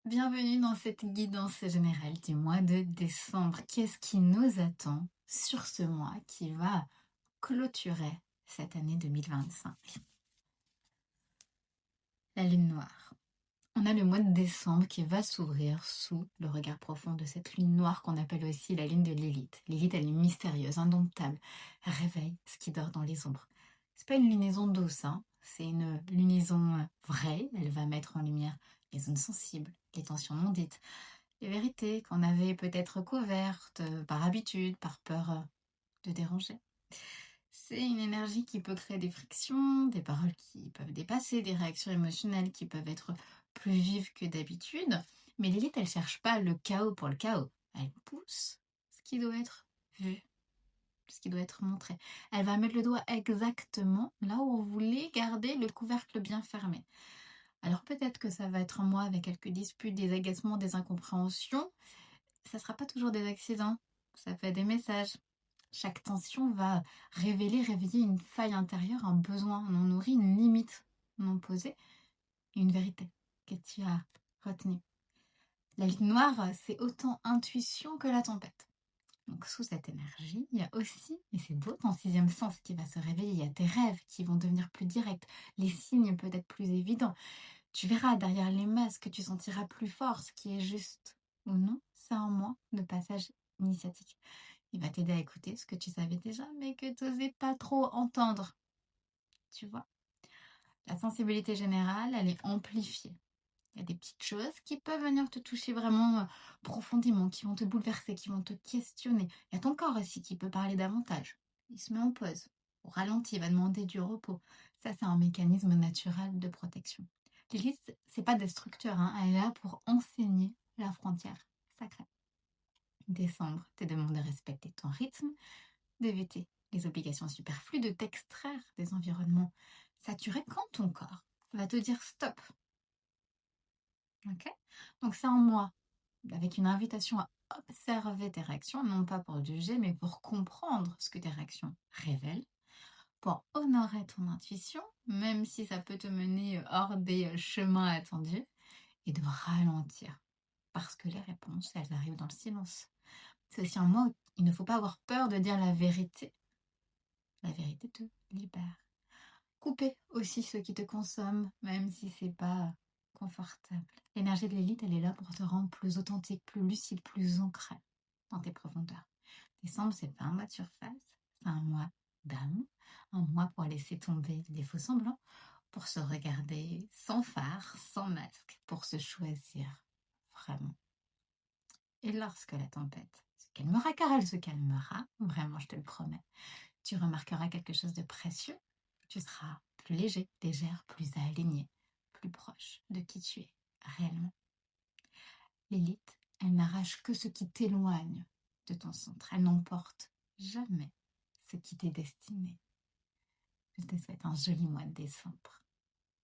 Bienvenue dans cette guidance générale du mois de décembre. Qu'est-ce qui nous attend sur ce mois qui va clôturer cette année 2025? La lune noire. On a le mois de décembre qui va s'ouvrir sous le regard profond de cette lune noire qu'on appelle aussi la lune de Lilith. Lilith, elle est mystérieuse, indomptable. Elle réveille ce qui dort dans les ombres. C'est pas une lunaison douce, hein. C'est une lunaison vraie. Elle va mettre en lumière les zones sensibles, les tensions non dites, les vérités qu'on avait peut-être couvertes par habitude, par peur de déranger. C'est une énergie qui peut créer des frictions, des paroles qui peuvent dépasser, des réactions émotionnelles qui peuvent être plus vives que d'habitude. Mais Lilith, elle cherche pas le chaos pour le chaos. Elle pousse ce qui doit être vu, ce qui doit être montré. Elle va mettre le doigt exactement là où vous voulez garder le couvercle bien fermé. Alors peut-être que ça va être un mois avec quelques disputes, des agacements, des incompréhensions. Ça sera pas toujours des accidents. Ça fait des messages. Chaque tension va réveiller une faille intérieure, un besoin non nourri, une limite non posée, et une vérité que tu as retenue. La ligne noire, c'est autant intuition que la tempête. Donc sous cette énergie, il y a aussi, et c'est beau, ton sixième sens qui va se réveiller. Il y a tes rêves qui vont devenir plus directs, les signes peut-être plus évidents. Tu verras derrière les masques, tu sentiras plus fort ce qui est juste ou non. C'est un mois de passage initiatique. Il va t'aider à écouter ce que tu savais déjà, mais que tu n'osais pas trop entendre. Tu vois, la sensibilité générale, elle est amplifiée. Il y a des petites choses qui peuvent venir te toucher vraiment profondément, qui vont te bouleverser, qui vont te questionner. Il y a ton corps aussi qui peut parler davantage. Il se met en pause, au ralenti, il va demander du repos. Ça, c'est un mécanisme naturel de protection. Lilith, c'est pas destructeur, hein. Elle est là pour enseigner la frontière sacrée. Décembre te demande de respecter ton rythme, d'éviter les obligations superflues, de t'extraire des environnements saturés quand ton corps va te dire stop. Ok. Donc c'est un mois avec une invitation à observer tes réactions, non pas pour juger, mais pour comprendre ce que tes réactions révèlent, pour honorer ton intuition, même si ça peut te mener hors des chemins attendus, et de ralentir, parce que les réponses, elles arrivent dans le silence. C'est aussi un mois où il ne faut pas avoir peur de dire la vérité. La vérité te libère. Couper aussi ceux qui te consomment, même si c'est pas confortable. L'énergie de l'élite, elle est là pour te rendre plus authentique, plus lucide, plus ancré dans tes profondeurs. Décembre, c'est pas un mois de surface, c'est un mois d'âme, un mois pour laisser tomber les faux semblants, pour se regarder sans phare, sans masque, pour se choisir vraiment. Et lorsque la tempête se calmera, car elle se calmera, vraiment, je te le promets, tu remarqueras quelque chose de précieux. Tu seras plus léger, légère, plus aligné, plus proche de qui tu es réellement. L'élite, elle n'arrache que ce qui t'éloigne de ton centre. Elle n'emporte jamais ce qui t'est destiné. Je te souhaite un joli mois de décembre.